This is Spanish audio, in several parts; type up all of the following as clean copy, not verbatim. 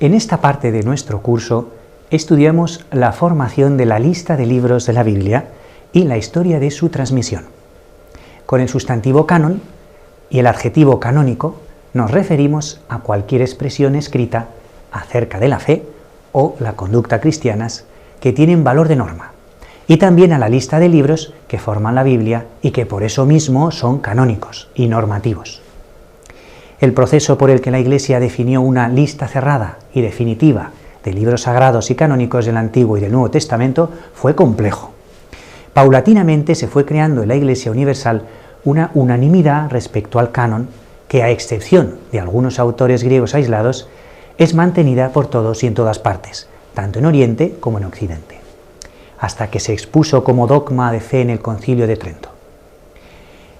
En esta parte de nuestro curso estudiamos la formación de la lista de libros de la Biblia y la historia de su transmisión. Con el sustantivo canon y el adjetivo canónico nos referimos a cualquier expresión escrita acerca de la fe o la conducta cristianas que tienen valor de norma, y también a la lista de libros que forman la Biblia y que por eso mismo son canónicos y normativos. El proceso por el que la Iglesia definió una lista cerrada y definitiva de libros sagrados y canónicos del Antiguo y del Nuevo Testamento fue complejo. Paulatinamente se fue creando en la Iglesia universal una unanimidad respecto al canon que, a excepción de algunos autores griegos aislados, es mantenida por todos y en todas partes, tanto en Oriente como en Occidente, hasta que se expuso como dogma de fe en el Concilio de Trento.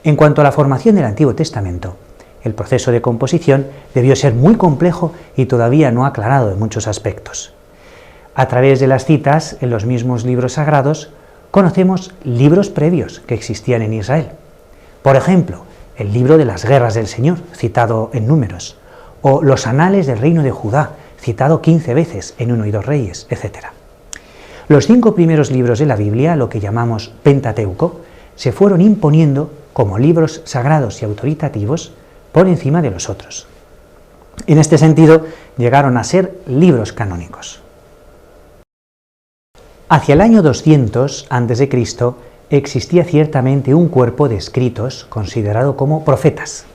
En cuanto a la formación del Antiguo Testamento, el proceso de composición debió ser muy complejo y todavía no aclarado en muchos aspectos. A través de las citas en los mismos libros sagrados, conocemos libros previos que existían en Israel. Por ejemplo, el libro de las guerras del Señor, citado en Números, o los anales del reino de Judá, citado 15 veces en 1 y 2 Reyes, etc. Los 5 primeros libros de la Biblia, lo que llamamos Pentateuco, se fueron imponiendo como libros sagrados y autoritativos por encima de los otros. En este sentido, llegaron a ser libros canónicos. Hacia el año 200 a.C. existía ciertamente un cuerpo de escritos considerado como profetas,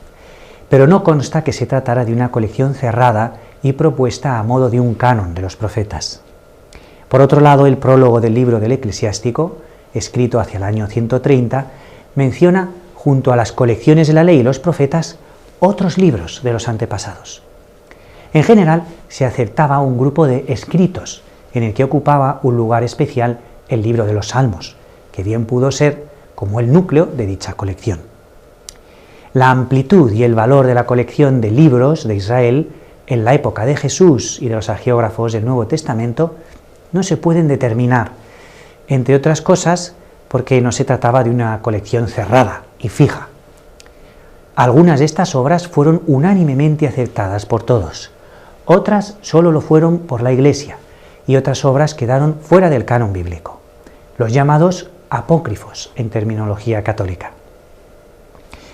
pero no consta que se tratara de una colección cerrada y propuesta a modo de un canon de los profetas. Por otro lado, el prólogo del libro del Eclesiástico, escrito hacia el año 130, menciona, junto a las colecciones de la ley y los profetas, otros libros de los antepasados. En general, se aceptaba un grupo de escritos, en el que ocupaba un lugar especial el libro de los Salmos, que bien pudo ser como el núcleo de dicha colección. La amplitud y el valor de la colección de libros de Israel en la época de Jesús y de los hagiógrafos del Nuevo Testamento no se pueden determinar, entre otras cosas porque no se trataba de una colección cerrada y fija. Algunas de estas obras fueron unánimemente aceptadas por todos, otras solo lo fueron por la Iglesia, y otras obras quedaron fuera del canon bíblico, los llamados apócrifos en terminología católica.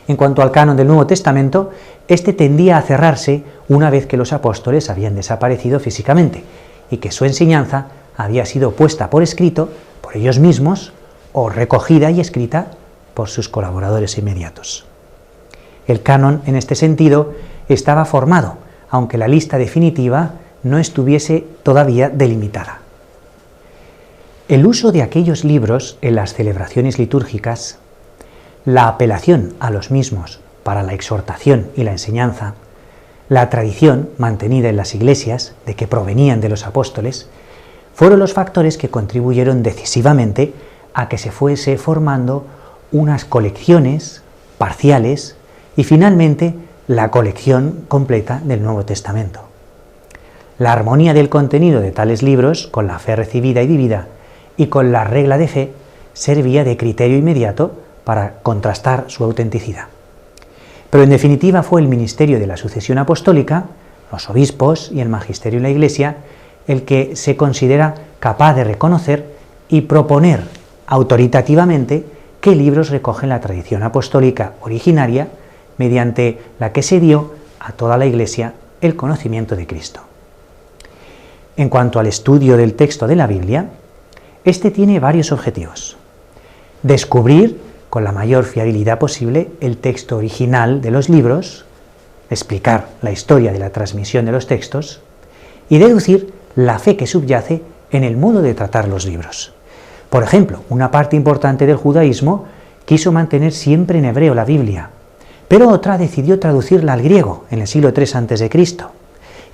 En cuanto al canon del Nuevo Testamento, este tendía a cerrarse una vez que los apóstoles habían desaparecido físicamente y que su enseñanza había sido puesta por escrito por ellos mismos o recogida y escrita por sus colaboradores inmediatos. El canon, en este sentido, estaba formado, aunque la lista definitiva no estuviese todavía delimitada. El uso de aquellos libros en las celebraciones litúrgicas, la apelación a los mismos para la exhortación y la enseñanza, la tradición mantenida en las iglesias de que provenían de los apóstoles, fueron los factores que contribuyeron decisivamente a que se fuese formando unas colecciones parciales y finalmente la colección completa del Nuevo Testamento. La armonía del contenido de tales libros con la fe recibida y vivida y con la regla de fe servía de criterio inmediato para contrastar su autenticidad. Pero en definitiva fue el ministerio de la sucesión apostólica, los obispos y el magisterio en la Iglesia, el que se considera capaz de reconocer y proponer autoritativamente qué libros recogen la tradición apostólica originaria mediante la que se dio a toda la Iglesia el conocimiento de Cristo. En cuanto al estudio del texto de la Biblia, este tiene varios objetivos. Descubrir con la mayor fiabilidad posible el texto original de los libros, explicar la historia de la transmisión de los textos y deducir la fe que subyace en el modo de tratar los libros. Por ejemplo, una parte importante del judaísmo quiso mantener siempre en hebreo la Biblia, pero otra decidió traducirla al griego en el siglo III a.C.,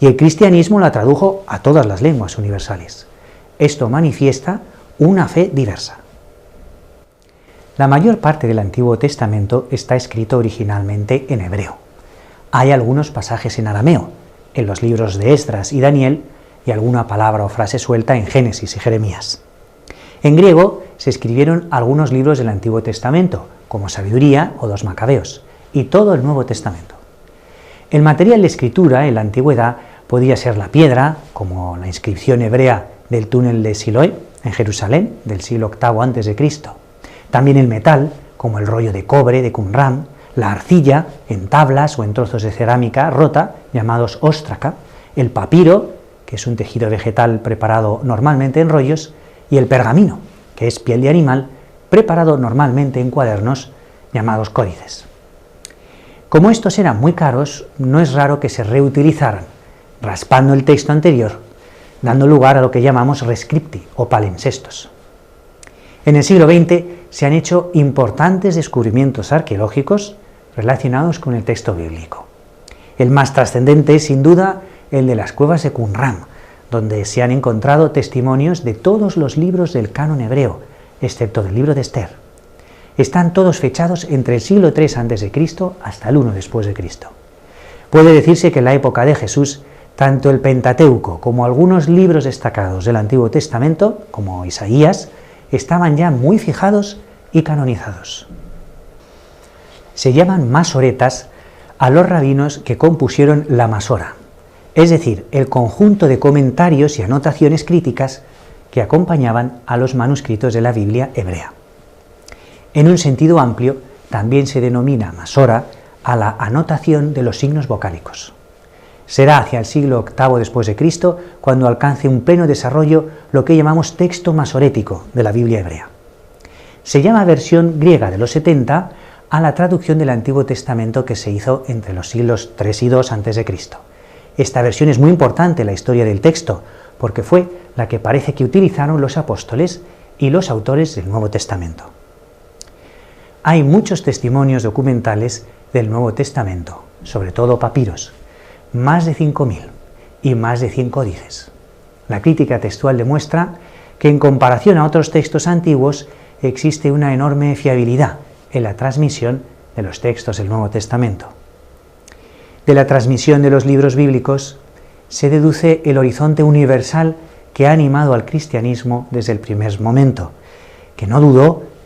y el cristianismo la tradujo a todas las lenguas universales. Esto manifiesta una fe diversa. La mayor parte del Antiguo Testamento está escrito originalmente en hebreo. Hay algunos pasajes en arameo, en los libros de Esdras y Daniel, y alguna palabra o frase suelta en Génesis y Jeremías. En griego se escribieron algunos libros del Antiguo Testamento, como Sabiduría o 2 Macabeos, y todo el Nuevo Testamento. El material de escritura en la antigüedad Podía ser la piedra, como la inscripción hebrea del túnel de Siloé, en Jerusalén, del siglo VIII a.C. También el metal, como el rollo de cobre de Qumran, la arcilla, en tablas o en trozos de cerámica rota, llamados óstraca, el papiro, que es un tejido vegetal preparado normalmente en rollos, y el pergamino, que es piel de animal, preparado normalmente en cuadernos, llamados códices. Como estos eran muy caros, no es raro que se reutilizaran, raspando el texto anterior, dando lugar a lo que llamamos rescripti o palimpsestos. En el siglo XX se han hecho importantes descubrimientos arqueológicos relacionados con el texto bíblico. El más trascendente es, sin duda, el de las cuevas de Qumran, donde se han encontrado testimonios de todos los libros del canon hebreo, excepto del libro de Esther. Están todos fechados entre el siglo III a.C. hasta el I después de Cristo. Puede decirse que en la época de Jesús, tanto el Pentateuco como algunos libros destacados del Antiguo Testamento, como Isaías, estaban ya muy fijados y canonizados. Se llaman masoretas a los rabinos que compusieron la Masora, es decir, el conjunto de comentarios y anotaciones críticas que acompañaban a los manuscritos de la Biblia hebrea. En un sentido amplio, también se denomina Masora a la anotación de los signos vocálicos. Será hacia el siglo VIII después de Cristo cuando alcance un pleno desarrollo lo que llamamos texto masorético de la Biblia hebrea. Se llama versión griega de los 70 a la traducción del Antiguo Testamento que se hizo entre los siglos III y II a.C. Esta versión es muy importante en la historia del texto, porque fue la que parece que utilizaron los apóstoles y los autores del Nuevo Testamento. Hay muchos testimonios documentales del Nuevo Testamento, sobre todo papiros, más de 5.000 y más de 100 códices. La crítica textual demuestra que en comparación a otros textos antiguos existe una enorme fiabilidad en la transmisión de los textos del Nuevo Testamento. De la transmisión de los libros bíblicos se deduce el horizonte universal que ha animado al cristianismo desde el primer momento, que no dudó